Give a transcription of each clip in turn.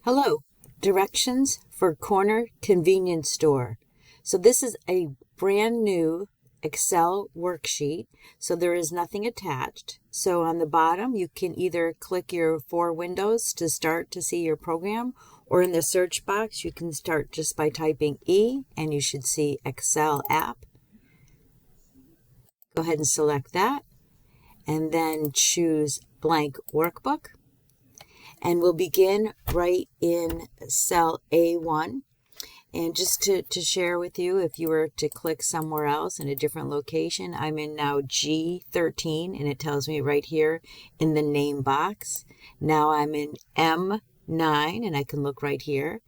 Hello, directions for Corner Convenience Store. So this is a brand new Excel worksheet. So there is nothing attached. So on the bottom, you can either click your 4 windows to start to see your program, or in the search box, you can start just by typing E and you should see Excel app. Go ahead and select that and then choose blank workbook. And we'll begin right in cell A1. And just to share with you, if you were to click somewhere else in a different location, I'm in now G13, and it tells me right here in the name box. Now I'm in M9, and I can look right here.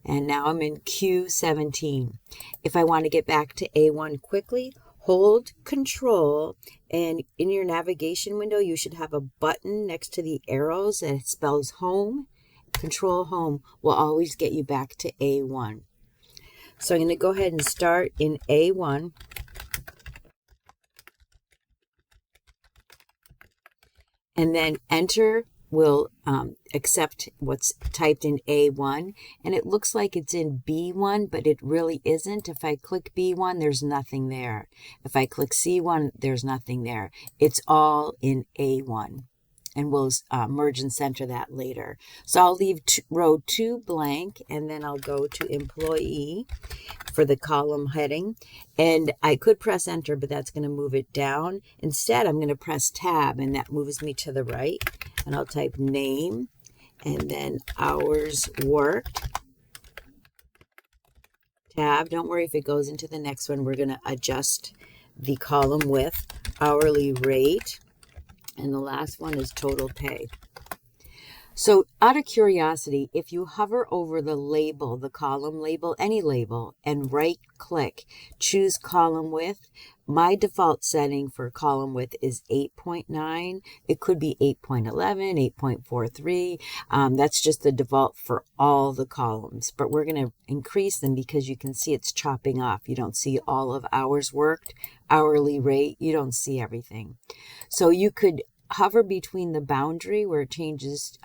And now I'm in Q17. If I want to get back to A1 quickly, hold Control, and in your navigation window, you should have a button next to the arrows that spells Home. Control Home will always get you back to A1. So I'm going to go ahead and start in A1. And then Enter will accept what's typed in A1, and it looks like it's in B1, but it really isn't. If I click B1, there's nothing there. If I click C1, there's nothing there. It's all in A1, and we'll merge and center that later. So I'll leave row 2 blank, and then I'll go to Employee for the column heading, and I could press Enter, but that's going to move it down. Instead, I'm going to press Tab, and that moves me to the right, and I'll type name and then hours worked. Tab. Don't worry if it goes into the next one. We're going to adjust the column width, hourly rate, and the last one is total pay. So out of curiosity, if you hover over the label, the column label, any label, and right click, choose column width, my default setting for column width is 8.9. It could be 8.11, 8.43. That's just the default for all the columns, but we're going to increase them because you can see it's chopping off. You don't see all of hours worked, hourly rate. You don't see everything. So you could hover between the boundary where it changes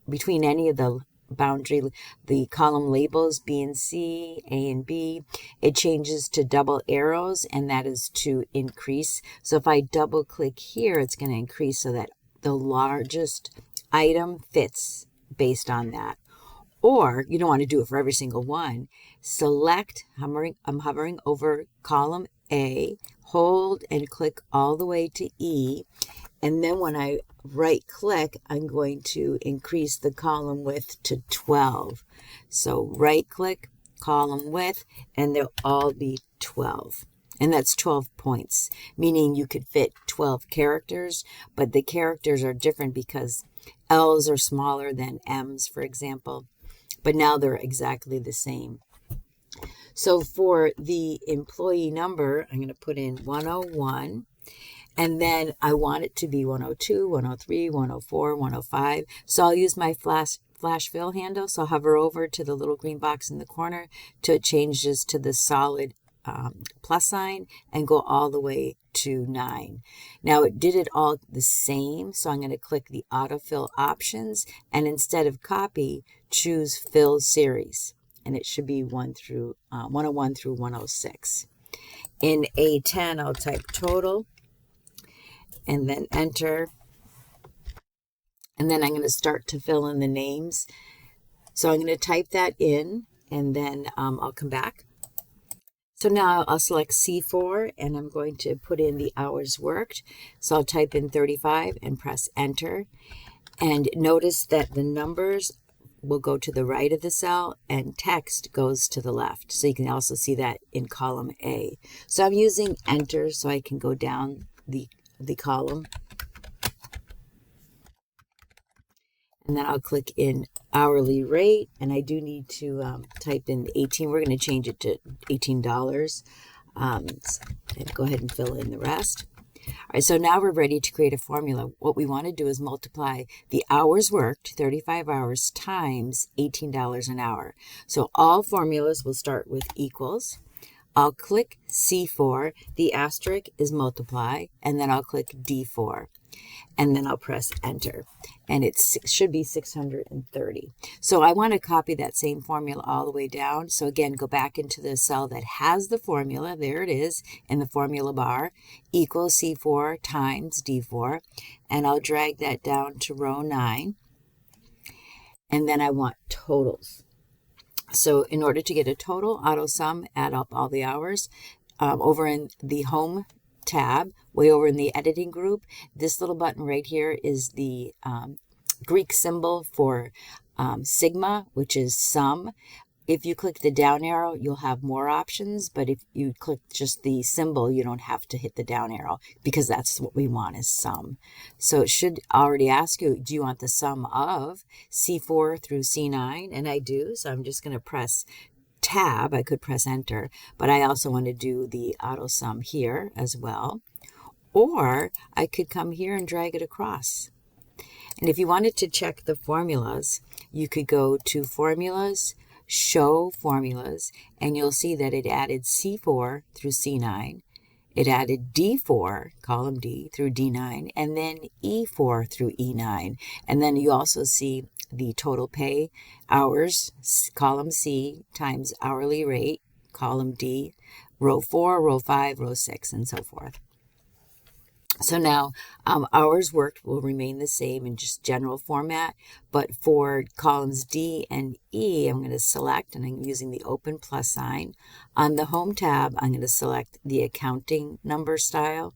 between any of the boundary, the column labels B and C, A and B. It changes to double arrows, and that is to increase. So if I double click here, it's going to increase so that the largest item fits based on that. Or you don't want to do it for every single one. Select, I'm hovering over column A, hold and click all the way to E, and then when I right click, I'm going to increase the column width to 12. So right click, column width, and they'll all be 12. And that's 12 points, meaning you could fit 12 characters, but the characters are different because L's are smaller than M's, for example, but now they're exactly the same. So for the employee number, I'm going to put in 101, and then I want it to be 102, 103, 104, 105. So I'll use my flash fill handle. So hover over to the little green box in the corner till it changes to the solid plus sign and go all the way to 9. Now it did it all the same, so I'm going to click the autofill options, and instead of copy, choose fill series, and it should be 101 through 106. In A10, I'll type total and then enter, and then I'm going to start to fill in the names. So I'm going to type that in, and then I'll come back. So now I'll select C4, and I'm going to put in the hours worked. So I'll type in 35 and press enter. And notice that the numbers will go to the right of the cell and text goes to the left. So you can also see that in column A. So I'm using enter so I can go down the column. And then I'll click in hourly rate, and I do need to type in 18. We're going to change it to $18. And go ahead and fill in the rest. All right, so now we're ready to create a formula. What we want to do is multiply the hours worked, 35 hours, times $18 an hour. So all formulas will start with equals. I'll click C4, the asterisk is multiply, and then I'll click D4. and then I'll press enter, and it should be 630. So I want to copy that same formula all the way down. So again, go back into the cell that has the formula. There it is in the formula bar, equals C4 times D4, and I'll drag that down to row 9. And then I want totals. So in order to get a total, auto sum, add up all the hours. Over in the home tab, way over in the editing group, this little button right here is the Greek symbol for sigma, which is sum. If you click the down arrow, you'll have more options, but if you click just the symbol, you don't have to hit the down arrow, because that's what we want, is sum. So it should already ask you, do you want the sum of C4 through C9? And I do, so I'm just going to press tab. I could press enter, but I also want to do the auto sum here as well. Or I could come here and drag it across. And if you wanted to check the formulas, you could go to Formulas, Show Formulas, and you'll see that it added C4 through C9. It added D4, column D, through D9, and then E4 through E9. And then you also see the total pay, hours, column C, times hourly rate, column D, row 4, row 5, row 6, and so forth. So now hours worked will remain the same in just general format, but for columns D and E, I'm going to select, and I'm using the open plus sign. On the home tab, I'm going to select the accounting number style.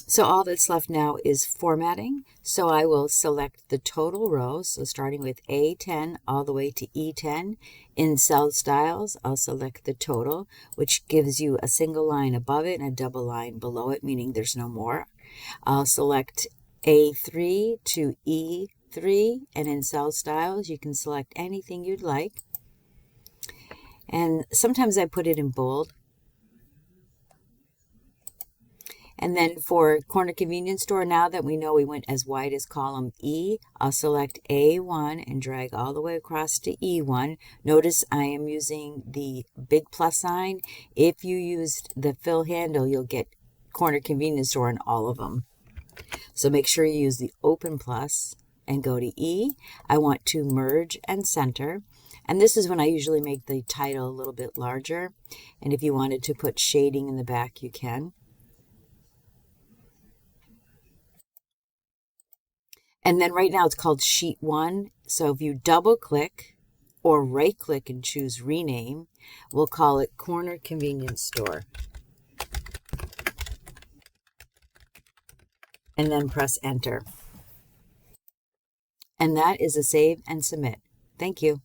So all that's left now is formatting. So I will select the total rows. So starting with A10 all the way to E10. In cell styles, I'll select the total, which gives you a single line above it and a double line below it, meaning there's no more. I'll select A3 to E3, and in cell styles, you can select anything you'd like. And sometimes I put it in bold. And then for corner convenience store, now that we know we went as wide as column E, I'll select A1 and drag all the way across to E1. Notice I am using the big plus sign. If you used the fill handle, you'll get corner convenience store in all of them. So make sure you use the open plus and go to E. I want to merge and center. And this is when I usually make the title a little bit larger. And if you wanted to put shading in the back, you can. And then right now it's called Sheet 1. So if you double click or right click and choose rename, we'll call it Corner Convenience Store. And then press enter. And that is a save and submit. Thank you.